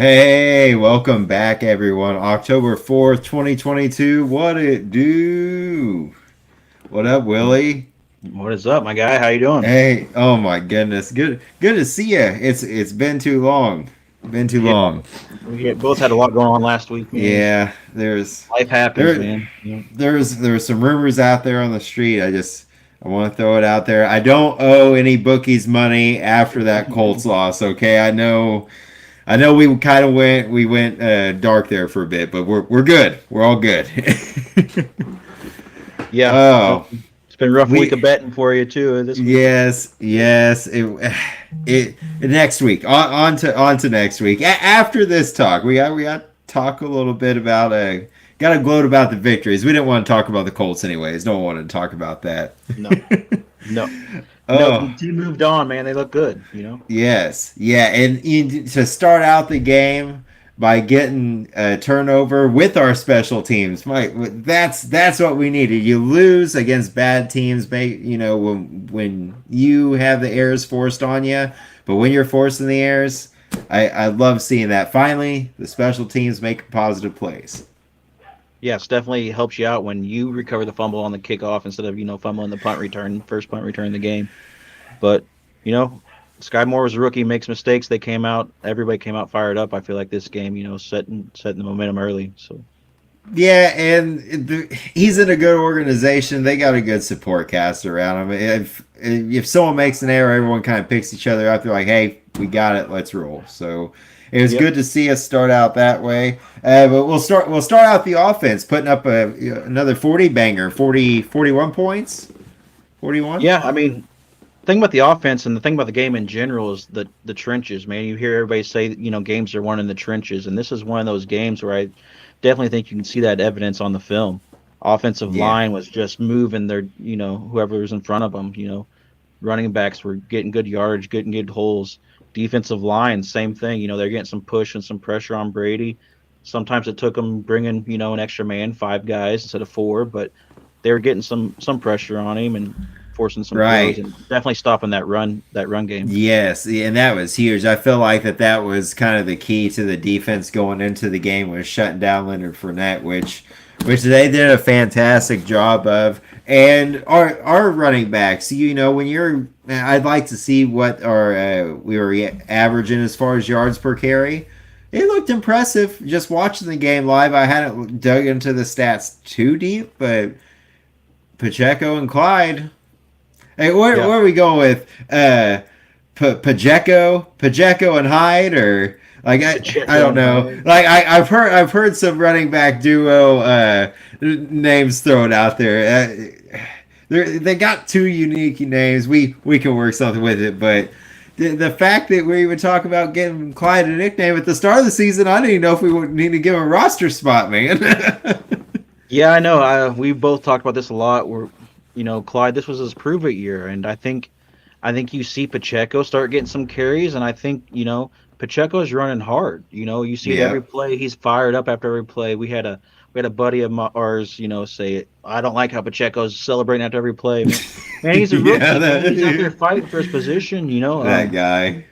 Hey, welcome back, everyone. October 4th, 2022. What it do? What up, Willie? What is up, my guy? How you doing? Hey, oh my goodness. Good to see you. It's been too long. Been too Yeah, long. we both had a lot going on last week, man. Yeah, there's Life happens, there man. there's some rumors out there on the street. I want to throw it out there. I don't owe any bookies money after that Colts loss, okay? I know we went dark there for a bit, but we're good. We're all good. Yeah, Oh, it's been a rough week we of betting for you too this week. yes. It next week on to next week. After this talk, we got to talk a little bit about got to gloat about the victories. We didn't want to talk about the Colts anyways. No one wanted to talk about that. No, no, no. The Oh, team moved on, man. They look good. yes, yeah, and to start out the game by getting a turnover with our special teams, Mike, that's what we needed. You lose against bad teams, when you have the errors forced on you, but when you're forcing the errors, I love seeing that. Finally, the special teams make positive plays. Yes, definitely helps you out when you recover the fumble on the kickoff instead of fumbling the first punt return of the game. But you know, Sky Moore was a rookie, makes mistakes. Everybody came out fired up. I feel like this game, setting the momentum early. So Yeah, and he's in a good organization. They got a good support cast around him. If someone makes an error, everyone kind of picks each other up. They're like, "Hey, we got it. Let's roll." So it was yep. good to see us start out that way. But we'll start out the offense, putting up another 40 banger, 41 points, 41. Yeah, I mean, thing about the offense and the thing about the game in general is the trenches, man. You hear everybody say games are won in the trenches, and this is one of those games where I definitely think you can see that evidence on the film. Offensive Yeah, line was just moving their whoever was in front of them. Running backs were getting good yardage, getting good holes. Defensive line, same thing. They're getting some push and some pressure on Brady. Sometimes it took them bringing an extra man, five guys instead of four, but they were getting some pressure on him and forcing some throws right. and definitely stopping that run game. Yes, and that was huge. I feel like that was kind of the key to the defense going into the game, was shutting down Leonard Fournette, which they did a fantastic job of. And our running backs, when I'd like to see what our we were averaging as far as yards per carry. It looked impressive. Just watching the game live, I hadn't dug into the stats too deep, but Pacheco and Clyde. Hey, Yeah. where are we going with? Pacheco and Hyde, or like I Pacheco don't and know. Hyde. Like I've heard some running back duo names thrown out there. They got two unique names. We can work something with it, but the fact that we even talk about giving Clyde a nickname at the start of the season, I didn't even know if we would need to give him a roster spot, man. Yeah, I know. We both talked about this a lot. Clyde, this was his prove it year, and I think you see Pacheco start getting some carries, and I think Pacheco is running hard. You see it Yeah. every play. He's fired up after every play. We had a buddy of ours, say, I don't like how Pacheco's celebrating after every play. Man, he's a Yeah, rookie, man. He's out there fighting for his position. that guy.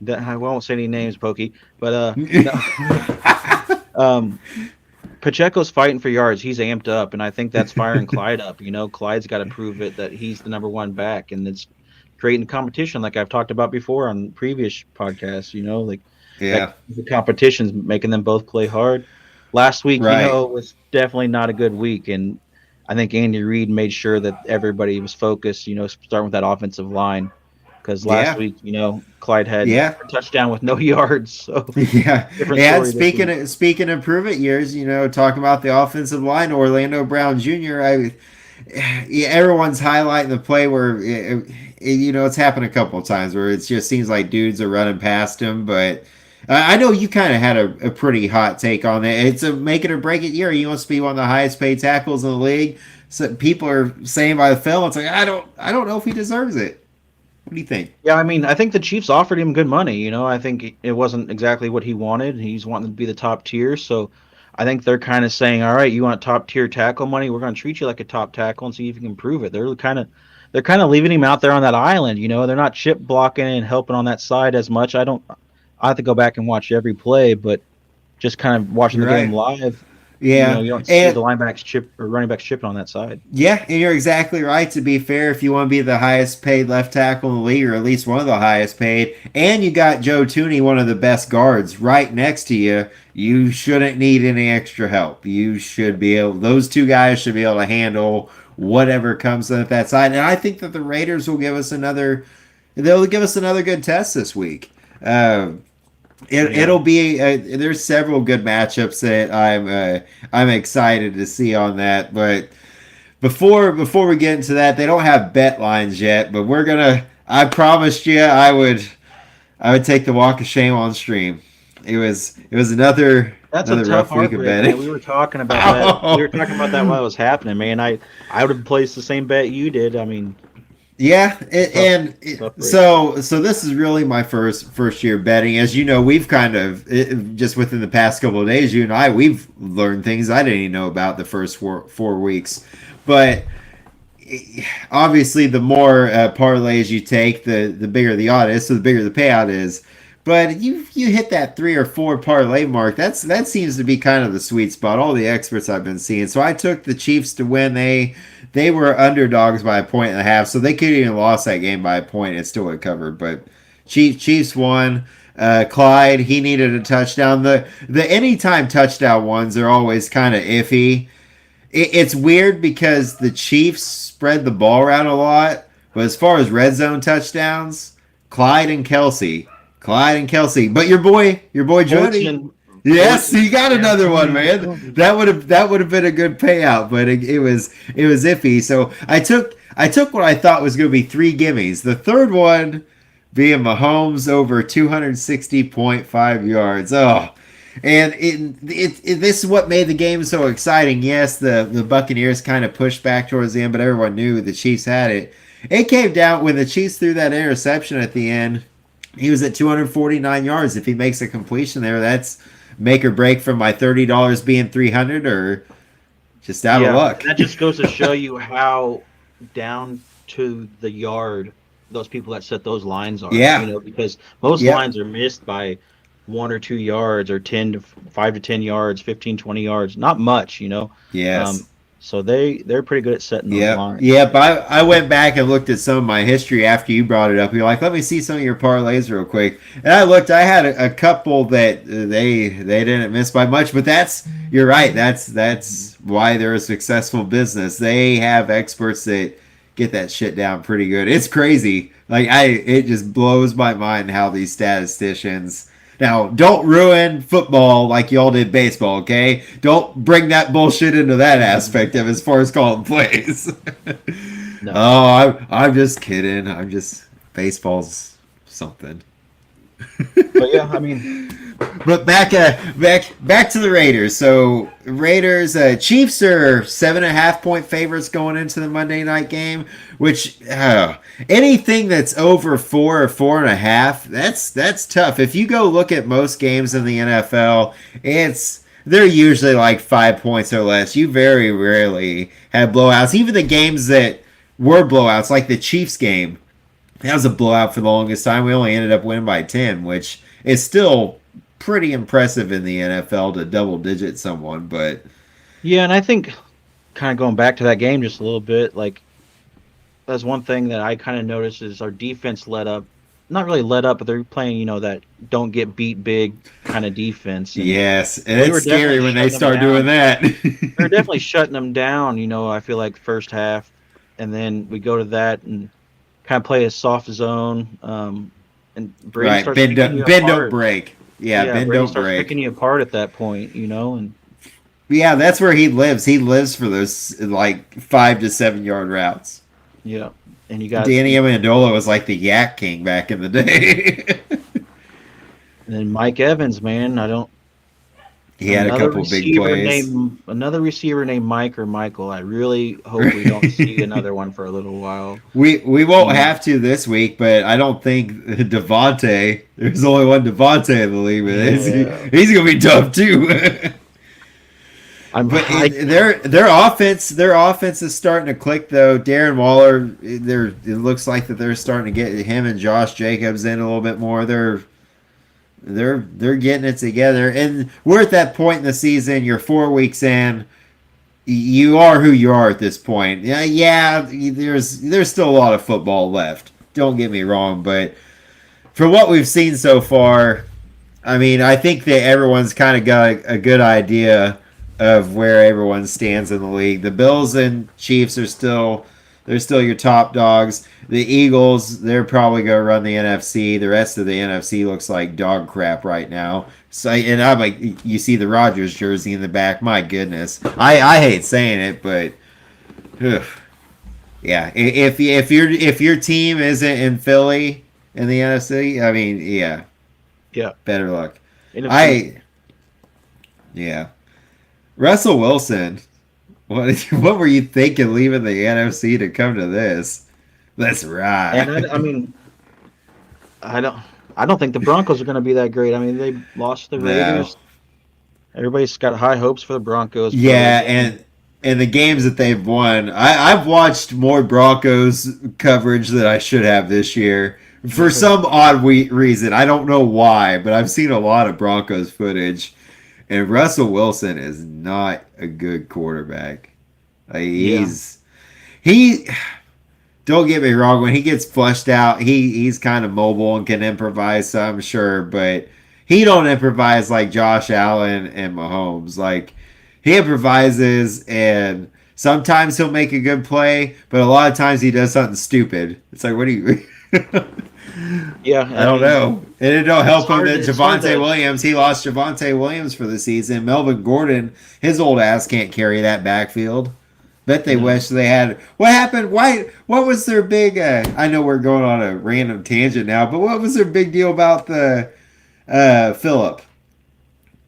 I won't say any names, Pokey, but no. um, Pacheco's fighting for yards. He's amped up, and I think that's firing Clyde up. Clyde's got to prove it that he's the number one back, and it's creating competition, like I've talked about before on previous podcasts. Like that Yeah. the competition's making them both play hard. Last week, Right. was definitely not a good week, and I think Andy Reid made sure that everybody was focused. Starting with that offensive line, because last Yeah. week, Clyde had Yeah. a touchdown with no yards. So Yeah. different And story this speaking week. of, speaking of prove it years, talking about the offensive line, Orlando Brown Jr. Yeah, everyone's highlighting the play where it's happened a couple of times where it just seems like dudes are running past him, but I know you kind of had a pretty hot take on it. It's a make it or break it year. He wants to be one of the highest paid tackles in the league. So people are saying by the film, it's like I don't know if he deserves it. What do you think? Yeah, I mean, I think the Chiefs offered him good money. I think it wasn't exactly what he wanted. He's wanting to be the top tier, so I think they're kind of saying, "All right, you want top tier tackle money? We're going to treat you like a top tackle and see if you can prove it." They're kind of leaving him out there on that island. They're not chip blocking and helping on that side as much. I I have to go back and watch every play, but just kind of watching the game Right. live, Yeah. you don't see And the linebacks chip or running backs chipping on that side. yeah, and you're exactly right. To be fair, if you want to be the highest paid left tackle in the league, or at least one of the highest paid, and you got Joe Tooney, one of the best guards, right next to you, you shouldn't need any extra help. You should be able; those two guys should be able to handle whatever comes at that side. And I think that the Raiders will give us another. They'll give us another good test this week. Uh, Yeah. it'll be there's several good matchups that I'm excited to see on that, but before we get into that, they don't have bet lines yet, but we're gonna. I promised you I would take the walk of shame on stream. It was That's a another tough rough week of heartbreak, man. betting. We were talking about that. We were Oh. talking about that while it was happening, man. I would have placed the same bet you did. I mean, Yeah, tough, tough break. so this is really my first year betting. As you know, we've kind of just within the past couple of days, you and I we've learned things I didn't even know about the first four weeks. But obviously, the more parlays you take, the bigger the odd is, so the bigger the payout is. But you hit that 3 or 4 parlay mark. That seems to be kind of the sweet spot. All the experts I've been seeing. So I took the Chiefs to win. They were underdogs by 1.5, so they could have even lost that game by a point and still would cover. But Chiefs won. Clyde, he needed a touchdown. The anytime touchdown ones are always kind of iffy. It's weird because the Chiefs spread the ball around a lot, but as far as red zone touchdowns, Clyde and Kelsey, Clyde and Kelsey. But your boy Jody. Fortune, Yes, he got yeah. another one, man. That would have been a good payout, but it was iffy. So I took what I thought was going to be 3 gimmies. The third one being Mahomes over 260.5 yards. Oh, and this is what made the game so exciting. Yes, the Buccaneers kind of pushed back towards the end, but everyone knew the Chiefs had it. It came down when the Chiefs threw that interception at the end. He was at 249 yards. If he makes a completion there, that's make or break from my $30 being 300 or just out of Yeah, luck. and that just goes to show you how down to the yard those people that set those lines are. Yeah. Because most Yep. lines are missed by 1 or 2 yards or 5 to 10 yards, 15, 20 yards. Not much. Yes. Um, so they're pretty good at setting those Yep. lines. Yep. I went back and looked at some of my history after you brought it up. You're like, let me see some of your parlays real quick. And I looked. I had a couple that they didn't miss by much. But you're right. That's why they're a successful business. They have experts that get that shit down pretty good. It's crazy. It just blows my mind how these statisticians. Now, don't ruin football like y'all did baseball, okay? Don't bring that bullshit into that aspect of as far as calling plays. No. I'm just kidding. Baseball's something. But yeah, I mean, But back to the Raiders. So Raiders, Chiefs are 7.5 point favorites going into the Monday night game. Which anything that's over 4 or 4.5, that's tough. If you go look at most games in the NFL, they're usually like 5 points or less. You very rarely have blowouts. Even the games that were blowouts, like the Chiefs game, that was a blowout for the longest time. We only ended up winning by 10, which is still pretty impressive in the NFL to double digit someone, but yeah, and I think kind of going back to that game just a little bit, like that's one thing that I kind of noticed is our defense let up. Not really let up, but they're playing, that don't get beat big kind of defense. And yes, and we were it's scary definitely when they shutting them start doing down. that. We were definitely shutting them down, I feel like first half. And then we go to that and kind of play a soft zone. And Brady Right, starts picking you bend don't apart. break. Yeah, Yeah, bend Brady don't starts picking break. you apart at that point, and Yeah, that's where he lives. He lives for those like 5 to 7 yard routes. yeah. And you got Danny Amendola was like the Yak King back in the day. and then Mike Evans, man. I don't He had a couple big plays. Another receiver named Mike or Michael. I really hope we don't see another one for a little while. We won't have to this week, but I don't think Devontae. There's only one Devontae in the league, but Yeah. he's gonna be tough too. But their offense is starting to click though. Darren Waller, it looks like that they're starting to get him and Josh Jacobs in a little bit more. they're getting it together, and we're at that point in the season. You're 4 weeks in. You are who you are at this point. Yeah. There's still a lot of football left. Don't get me wrong, but from what we've seen so far, I mean, I think that everyone's kind of got a good idea of where everyone stands in the league. The Bills and Chiefs are still your top dogs. The Eagles, they're probably going to run the NFC. The rest of the NFC looks like dog crap right now. So, and I'm like, you see the Rodgers jersey in the back. My goodness, I hate saying it, but ugh. Yeah, if your team isn't in Philly in the NFC, I mean, Yeah. better luck. NFC. Yeah. Russell Wilson, what were you thinking leaving the NFC to come to this? Let's ride. And I mean, I don't think the Broncos are going to be that great. I mean, they lost the Raiders. Everybody's got high hopes for the Broncos. Yeah, and the games that they've won, I've watched more Broncos coverage than I should have this year. For some odd reason. I don't know why, but I've seen a lot of Broncos footage. And Russell Wilson is not a good quarterback. Like, he don't get me wrong, when he gets flushed out, he's kind of mobile and can improvise, so I'm sure, but he don't improvise like Josh Allen and Mahomes. Like, he improvises, and sometimes he'll make a good play, but a lot of times he does something stupid. It's like, what do you... Yeah, I don't know. And it don't help him that Javonte Williams, he lost Javonte Williams for the season. Melvin Gordon, his old ass can't carry that backfield. Bet they wish they had. What happened? Why? What was their big? I know we're going on a random tangent now, but what was their big deal about the Phillip?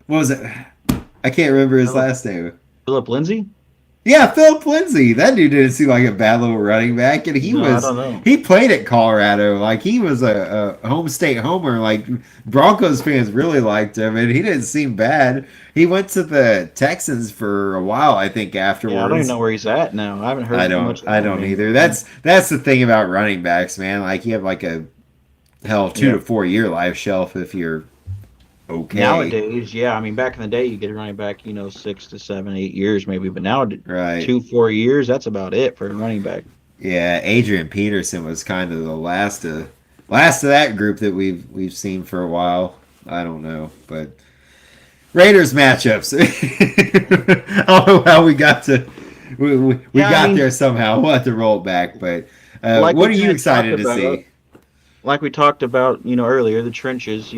What was it? I can't remember his last name. Phillip Lindsay? Yeah, Phillip Lindsay. That dude didn't seem like a bad little running back, and he was. I don't know. He played at Colorado, like he was a home state homer. Like Broncos fans really liked him, and he didn't seem bad. He went to the Texans for a while, I think. Afterwards, Yeah, I don't even know where he's at now. I haven't heard. Much I don't either. That's the thing about running backs, man. Like you have like a 2 to 4 year life shelf if you're okay. Nowadays, yeah. I mean, back in the day, you get a running back, 6 to 7, 8 years maybe, but now, right, 2-4 years, that's about it for a running back. Yeah, Adrian Peterson was kind of the last of that group that we've seen for a while. I don't know, but Raiders matchups. I don't know how we got to we got there somehow. We'll have to roll it back, but what are you excited to see? Like we talked about, earlier, the trenches.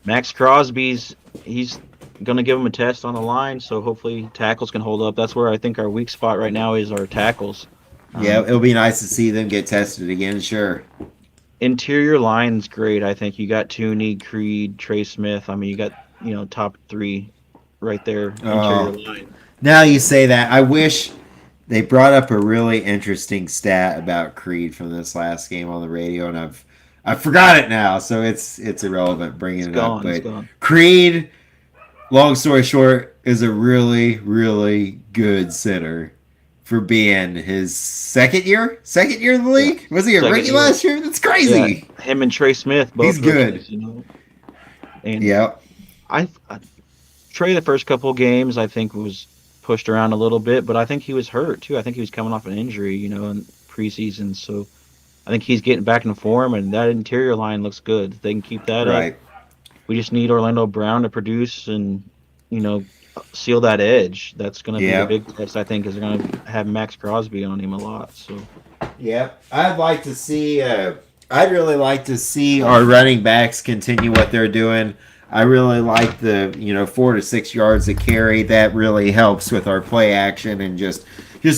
Max Crosby's he's going to give him a test on the line, so hopefully tackles can hold up. That's where I think our weak spot right now is our tackles. Yeah, it'll be nice to see them get tested again, sure. Interior line's great. I think you got Tooney, Creed, Trey Smith. I mean, you got, top three right there, interior line. Now you say that, I wish they brought up a really interesting stat about Creed from this last game on the radio, and I forgot it now, so it's irrelevant bringing it up. But Creed, long story short, is a really, really good center for being his second year in the league. Was he a rookie last year? That's crazy. Yeah. Him and Trey Smith, both. He's good. And yep. Trey, the first couple of games, I think was pushed around a little bit, but I think he was hurt too. I think he was coming off an injury, in preseason. So I think he's getting back in form, and that interior line looks good. They can keep that up. We just need Orlando Brown to produce and, seal that edge. That's going to be a big test, I think, is they're going to have Max Crosby on him a lot. So, yeah, I'd like to see. I'd really like to see our running backs continue what they're doing. I really like the 4 to 6 yards a carry. That really helps with our play action and just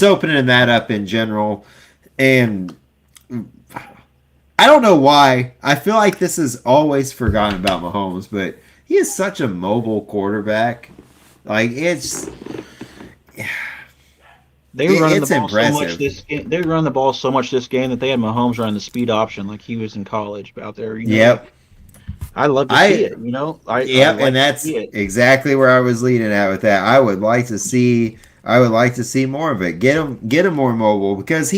opening that up in general. And I don't know why. I feel like this is always forgotten about Mahomes, but he is such a mobile quarterback. Like they run the ball impressive. So much this game. They run the ball so much this game that they had Mahomes running the speed option like he was in college out there. Yep. I love to see it. And that's exactly where I was leading at with that. I would like to see more of it. Get him more mobile because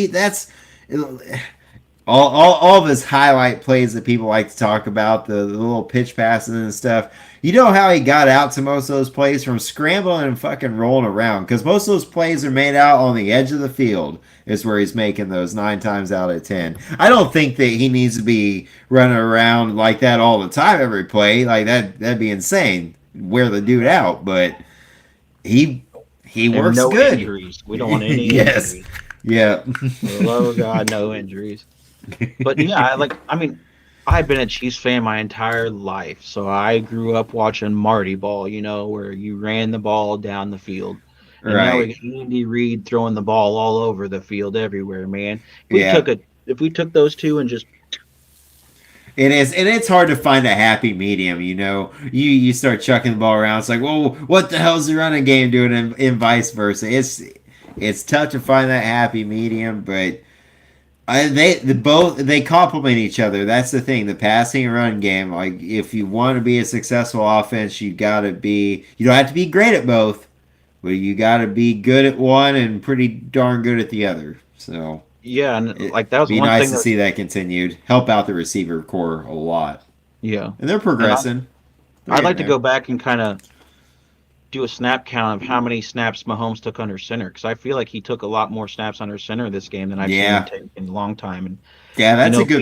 all of his highlight plays that people like to talk about, the little pitch passes and stuff. You know how he got out to most of those plays from scrambling and fucking rolling around, because most of those plays are made out on the edge of the field. Is where he's making those 9 times out of 10. I don't think that he needs to be running around like that all the time every play. Like that'd be insane. Wear the dude out, but he And works no good. injuries. We don't want any Yes. injuries. Yeah. For the love of God, no injuries. But yeah, I mean, I've been a Chiefs fan my entire life. So I grew up watching Marty Ball, where you ran the ball down the field. And now we Right. got Andy Reid throwing the ball all over the field everywhere, man. Yeah. If we took those two and just It is, and it's hard to find a happy medium. You start chucking the ball around. It's like, well, what the hell's the running game doing, and vice versa. It's tough to find that happy medium, but they complement each other. That's the thing. The passing and run game. Like if you want to be a successful offense, you don't have to be great at both, but you got to be good at one and pretty darn good at the other. So. yeah, and It'd like that was be one nice thing to that see that continued. Help out the receiver core a lot. yeah. And they're And progressing. They're I'd getting like to there. go back and kind of do a snap count of how many snaps Mahomes took under center because I feel like he took a lot more snaps under center this game than I've seen him Yeah. take in a long time. And Yeah, that's a good point.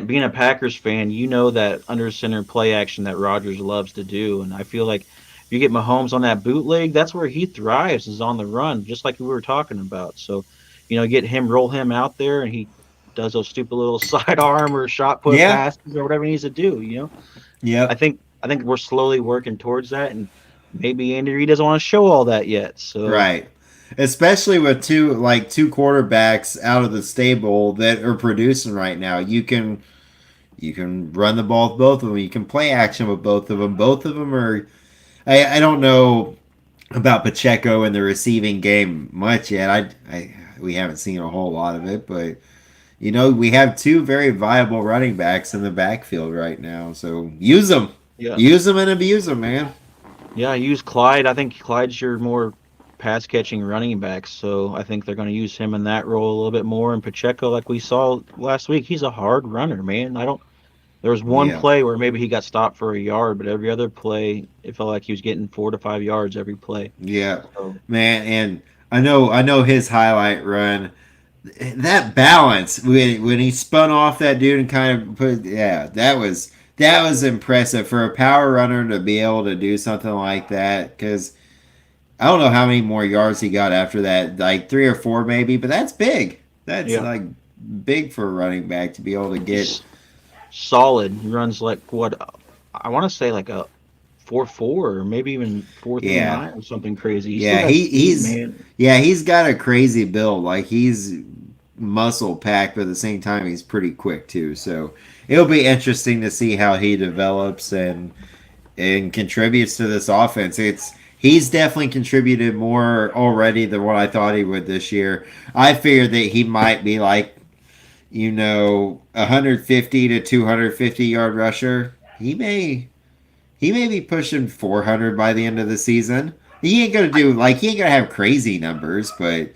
Being a Packers fan, you know that under center play action that Rodgers loves to do, and I feel like if you get Mahomes on that bootleg, that's where he thrives is on the run, just like we were talking about. So, get him roll him out there, and he does those stupid little sidearm or shot put Yeah. passes or whatever he needs to do. Yep. I think we're slowly working towards that, and maybe Andy Reid doesn't want to show all that yet. So Right. Especially with two quarterbacks out of the stable that are producing right now. You can run the ball with both of them. You can play action with both of them. Both of them are. I don't know about Pacheco in the receiving game much yet. We haven't seen a whole lot of it, but we have two very viable running backs in the backfield right now. So yeah, use them and abuse them, man. yeah, use Clyde. I think Clyde's your more pass catching running back, so I think they're going to use him in that role a little bit more. And Pacheco, like we saw last week, he's a hard runner, man. I don't. There was one Yeah, play where maybe he got stopped for a yard, but every other play, it felt like he was getting 4 to 5 yards every play. yeah, So man. And I know his highlight run. That balance when he spun off that dude and kind of put, yeah, that was impressive for a power runner to be able to do something like that. Because I don't know how many more yards he got after that, like 3 or 4 maybe, but that's big. That's yeah, like big for a running back to be able to get. he's solid. He runs like what I want to say like a 4.4 or maybe even four three Yeah, nine or something crazy. He still yeah, got speed, man. he's got a crazy build. Like he's muscle packed, but at the same time he's pretty quick too. So it'll be interesting to see how he develops and contributes to this offense. He's definitely contributed more already than what I thought he would this year. I figured that he might be like 150 to 250 yard rusher. He may be pushing 400 by the end of the season. He ain't gonna have crazy numbers, but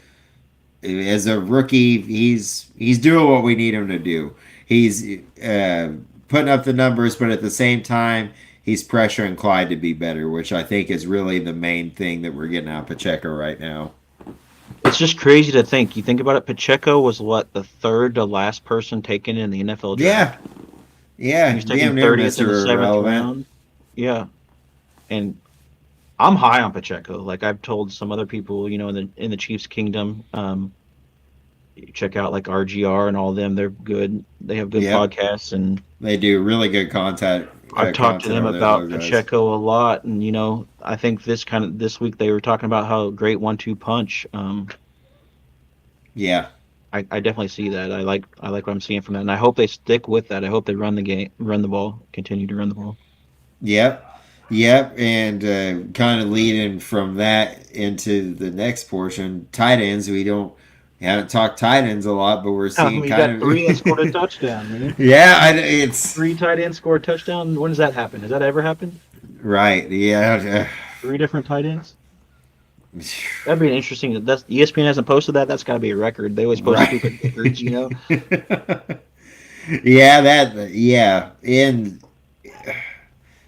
as a rookie, he's doing what we need him to do. He's putting up the numbers, but at the same time, he's pressuring Clyde to be better, which I think is really the main thing that we're getting out of Pacheco right now. It's just crazy to think. You think about it. Pacheco was what the third to last person taken in the NFL Yeah, draft. He yeah, was damn taken near 30th in the Mister seventh Irrelevant. round. Yeah, and I'm high on Pacheco. Like I've told some other people, in the Chiefs kingdom, check out like RGR and all of them. They're good. They have good Yep, podcasts, and they do really good I've talked to content them over there. about Those guys. Pacheco a lot. And I think this week they were talking about how great 1-2 punch. Yeah, I definitely see that. I like what I'm seeing from that, and I hope they stick with that. I hope they run the ball, continue to run the ball. yep. Yep, and kind of leading from that into the next portion, tight ends. We haven't talked tight ends a lot, but we're seeing You got kind three that scored a of touchdown, man. yeah, it's Three tight ends score a touchdown. When does that happen? Has that ever happened? right. Yeah, Three different tight ends. That'd be interesting. That's ESPN hasn't posted that. That's got to be a record. They always post Right. stupid records, you know. Yeah, yeah, and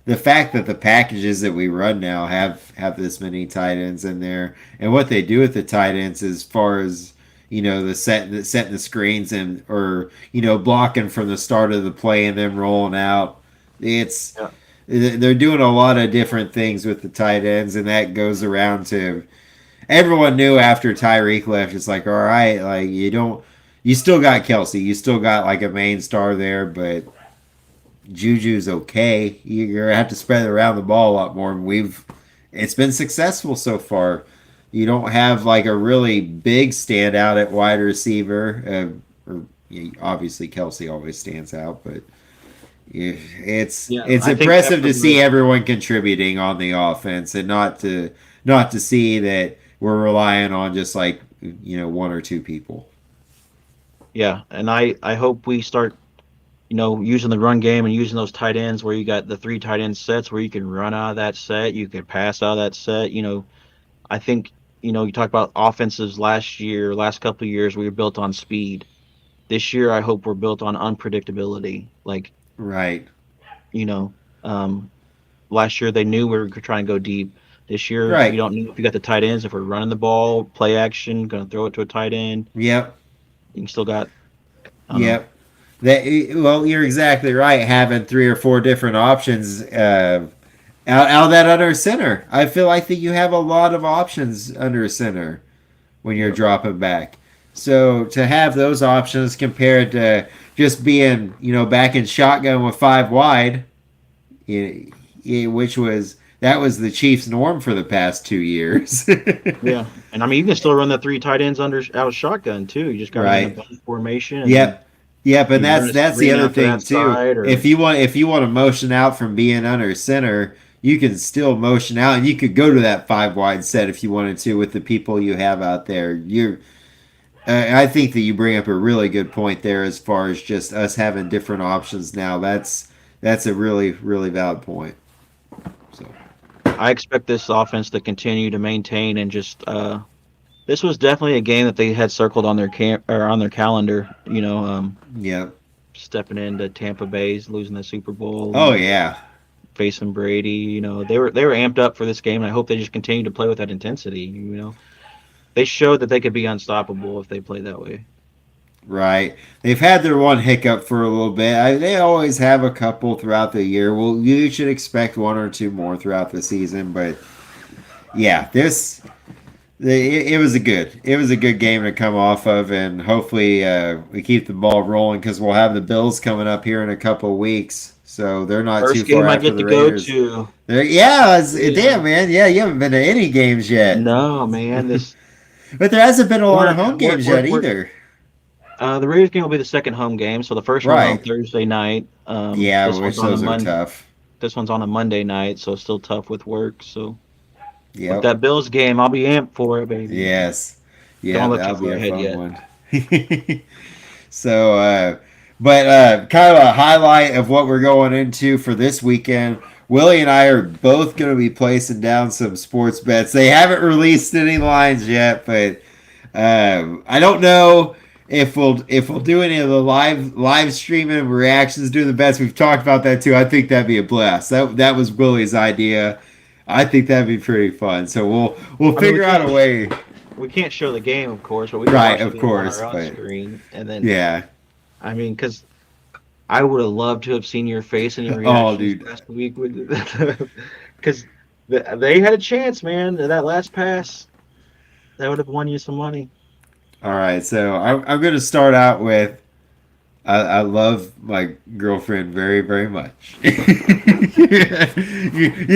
the fact that the packages that we run now have this many tight ends in there, and what they do with the tight ends as far as the setting the screens and or blocking from the start of the play and then rolling out, it's Yeah. they're doing a lot of different things with the tight ends, and that goes around to everyone knew after Tyreek left. It's like, all right, like you still got Kelsey, you still got like a main star there, but Juju's okay. You're gonna have to spread around the ball a lot more. It's been successful so far. You don't have like a really big standout at wide receiver. Obviously Kelsey always stands out, but Yeah, it's I think impressive after to see the everyone contributing on the offense, and not to see that we're relying on just like one or two people. yeah, and I hope we start using the run game and using those tight ends where you got the three tight end sets where you can run out of that set, you can pass out of that set. I think you talk about offenses last year, last couple of years we were built on speed. This year I hope we're built on unpredictability. Like Right. you know, um, last year they knew we were trying to go deep. This year we Right. don't know if you got the tight ends. If we're running the ball, play action, going to throw it to a tight end, Yep. you still got I don't know. Yep. Well, you're exactly right. Having three or four different options out of that under center, I feel like that you have a lot of options under center when you're Yep. dropping back. So to have those options compared to just being back in shotgun with five wide, which was that was the Chiefs' norm for the past 2 years. Yeah, and I mean you can still run the three tight ends under out of shotgun too. You just got them in a Right. bunch formation, and then Yep. Yep, and you run that's a that's the screen other out to thing that too. side, If or you want to motion out from being under center, you can still motion out, and you could go to that five wide set if you wanted to with the people you have out there. I think that you bring up a really good point there as far as just us having different options now. That's a really really valid point. So I expect this offense to continue to maintain and just. This was definitely a game that they had circled on their or on their calendar. yeah. Stepping into Tampa Bay's losing the Super Bowl Oh and yeah. facing Brady. They were amped up for this game, and I hope they just continue to play with that intensity. They showed that they could be unstoppable if they play that way. Right. They've had their one hiccup for a little bit. They always have a couple throughout the year. Well, you should expect one or two more throughout the season, but yeah, it was a good game to come off of, and hopefully we keep the ball rolling because we'll have the Bills coming up here in a couple of weeks, so they're not too First far game I after get the to go Raiders. to. Yeah, damn Yeah. man, yeah, you haven't been to any games yet, No, man. This but there hasn't been a lot of we're home we're games we're, yet we're either. the Raiders game will be the second home game. So the first one's on Right? Thursday night. Yeah, This one's which on a those are Monday. tough. This one's on a Monday night, so it's still tough with work. So, but Yep. that Bills game, I'll be amped for it, baby. Yes. Don't Yeah, look too that'll be far a ahead fun yet. one. So, but kind of a highlight of what we're going into for this weekend. Willie and I are both going to be placing down some sports bets. They haven't released any lines yet, but I don't know if we'll do any of the live streaming reactions, doing the bets. We've talked about that too. I think that'd be a blast. That was Willie's idea. I think that'd be pretty fun. So we'll I mean, figure out a way. we can't show the game, of course, but we can Right, watch the of game on course, our own but screen. And then, yeah. I mean, because I would have loved to have seen your face and your Oh, reactions dude. last week because they had a chance, man. That last pass that would have won you some money. All right, so I'm going to start out with I love my girlfriend very, very much. You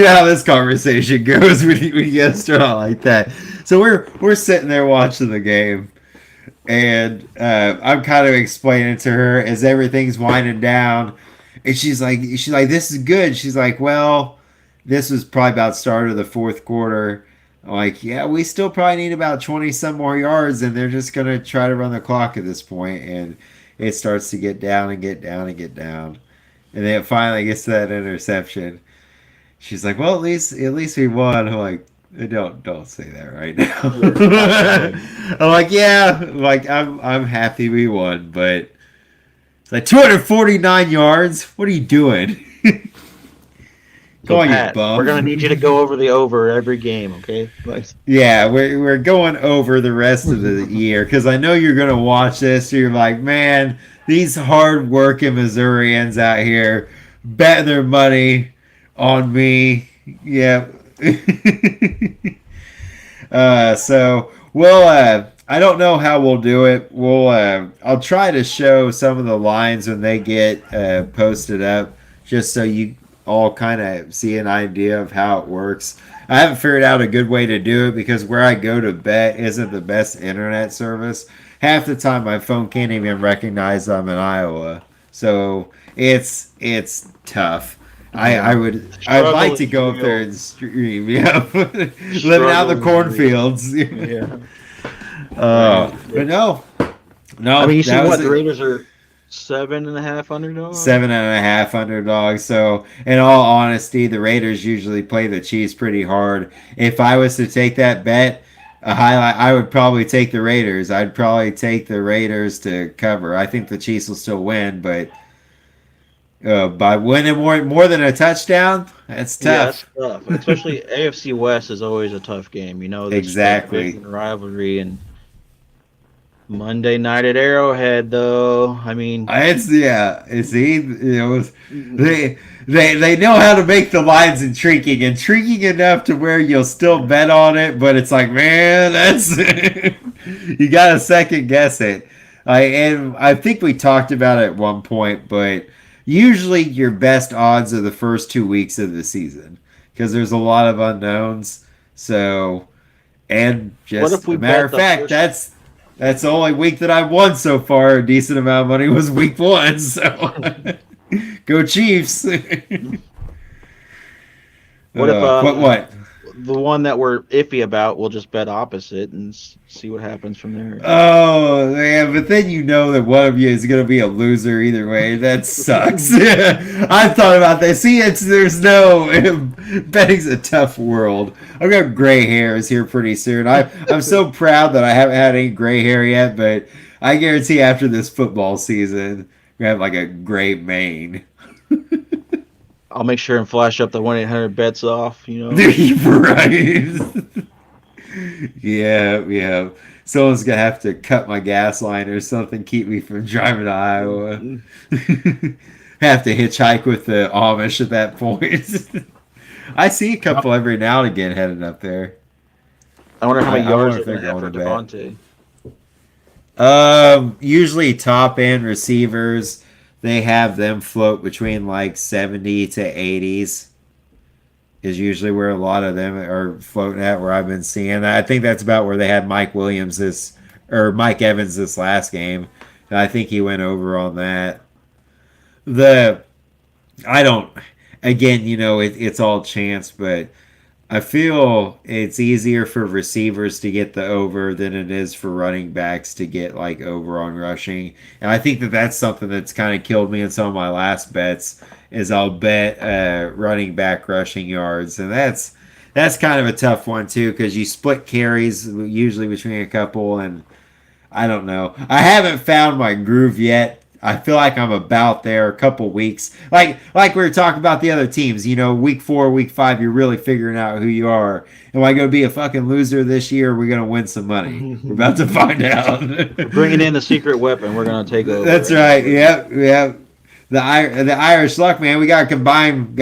know how this conversation goes when you get started out like that. So we're sitting there watching the game, and I'm kind of explaining to her as everything's winding down, and she's like, this is good. She's like, well, this was probably about start of the fourth quarter. I'm like, yeah, we still probably need about 20 some more yards, and they're just gonna try to run the clock at this point, and it starts to get down and get down and get down, and then it finally gets to that interception. She's like, well, at least we won. I'm like, Don't say that right now. I'm like, yeah, like I'm happy we won, but it's like 249 yards. What are you doing? So Go on, you Pat, we're gonna bum. need you to go over the over every game, okay? Like, Yeah, we're going over the rest of the year because I know you're gonna watch this. So you're like, man, these hard working Missourians out here bet their money on me. Yeah. So we'll. I don't know how we'll do it. We'll. I'll try to show some of the lines when they get posted up, just so you all kind of see an idea of how it works. I haven't figured out a good way to do it because where I go to bet isn't the best internet service. Half the time, my phone can't even recognize I'm in Iowa, so it's tough. yeah, I'd struggle like to is go up there real. and stream. Yeah, living out in Struggle the is real. cornfields. Yeah, right. But no, I mean, no, you see that was what the it. Raiders are 7.5 underdogs. 7.5 underdog. So, in all honesty, the Raiders usually play the Chiefs pretty hard. If I was to take that bet, a highlight, I would probably take the Raiders. I'd probably take the Raiders to cover. I think the Chiefs will still win, but by winning more than a touchdown, that's Yeah, that's tough. tough. Especially AFC West is always a tough game. You know, there's that Exactly. division rivalry and Monday night at Arrowhead, though. I mean, It's yeah. It's they they know how to make the lines intriguing enough to where you'll still bet on it, but it's like, man, that's you got to second guess it. I think we talked about it at one point, but usually your best odds are the first 2 weeks of the season because there's a lot of unknowns. So, and what if just we a matter bet of the fact, first? that's the only week that I've won so far. A decent amount of money was week one. So go Chiefs. What if What? the one that we're iffy about, we'll just bet opposite and see what happens from there. Oh man, but then you know that one of you is going to be a loser either way. That sucks. I've thought about that. See, there's no betting's a tough world. I've got gray hairs here pretty soon. I'm so proud that I haven't had any gray hair yet, but I guarantee after this football season, we have like a gray mane. I'll make sure and flash up the 1-800 bets off. You know, Right. Yeah, yeah. Someone's gonna have to cut my gas line or something, keep me from driving to Iowa. Have to hitchhike with the Amish at that point. I see a couple every now and again heading up there. I wonder how many I yards wonder they're if they're going to have going for to bet. Devontae. Usually top end receivers, they have them float between like 70 to 80s is usually where a lot of them are floating at where I've been seeing. I think that's about where they had Mike Williams this or Mike Evans this last game. And I think he went over on that. The I don't again, it's all chance, but I feel it's easier for receivers to get the over than it is for running backs to get like over on rushing. And I think that that's something that's kind of killed me in some of my last bets is I'll bet running back rushing yards. And that's kind of a tough one too because you split carries usually between a couple and I don't know. I haven't found my groove yet. I feel like I'm about there a couple weeks. Like we were talking about the other teams, week 4, week 5, you're really figuring out who you are. Am I going to be a fucking loser this year or we're going to win some money? We're about to find out. We're bringing in the secret weapon. We're going to take over. That's right. Yep, yep. The Irish luck, man. We got combined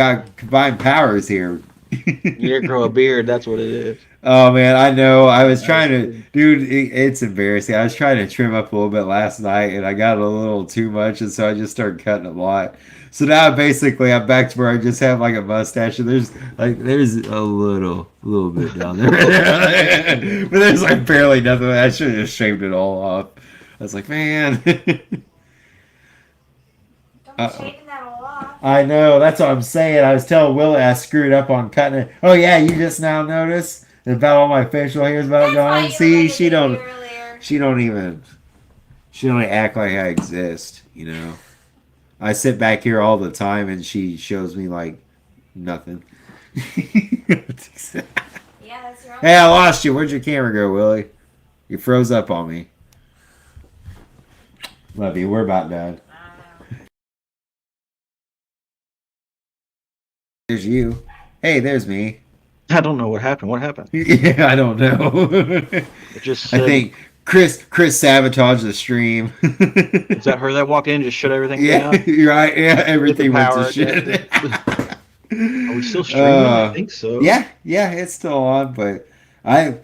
powers here. You grow a beard. That's what it is. Oh man, I know. I was trying to, dude. It's embarrassing. I was trying to trim up a little bit last night, and I got a little too much, and so I just started cutting a lot. So now basically I'm back to where I just have like a mustache, and there's a little bit down there, but there's like barely nothing. I should have just shaved it all off. I was like, man. Don't be shaving that all off. I know. That's what I'm saying. I was telling Will I screwed up on cutting it. Oh yeah, you just now noticed about all my facial hairs about That's why gone. you See, were looking at me earlier. she don't even, she don't act like I exist. I sit back here all the time and she shows me like nothing. Yeah, that's your own. Hey, I lost you. Where'd your camera go, Willie? You froze up on me. Love you. We're about done. I don't know. There's you. Hey, there's me. I don't know what happened. What happened? Yeah, I don't know. It just I said, think Chris sabotaged the stream. is that her that walked in and just shut everything Yeah, down? you're right. Yeah, everything went to power, shit. Are we still streaming? I think so. Yeah, it's still on, but I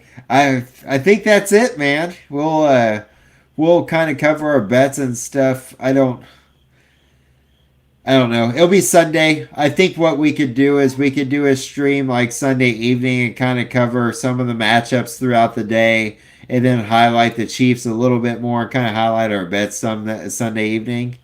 think that's it, man. We'll kind of cover our bets and stuff. I don't know. It'll be Sunday. I think what we could do is we could do a stream like Sunday evening and kind of cover some of the matchups throughout the day, and then highlight the Chiefs a little bit more, and kind of highlight our bets some Sunday evening.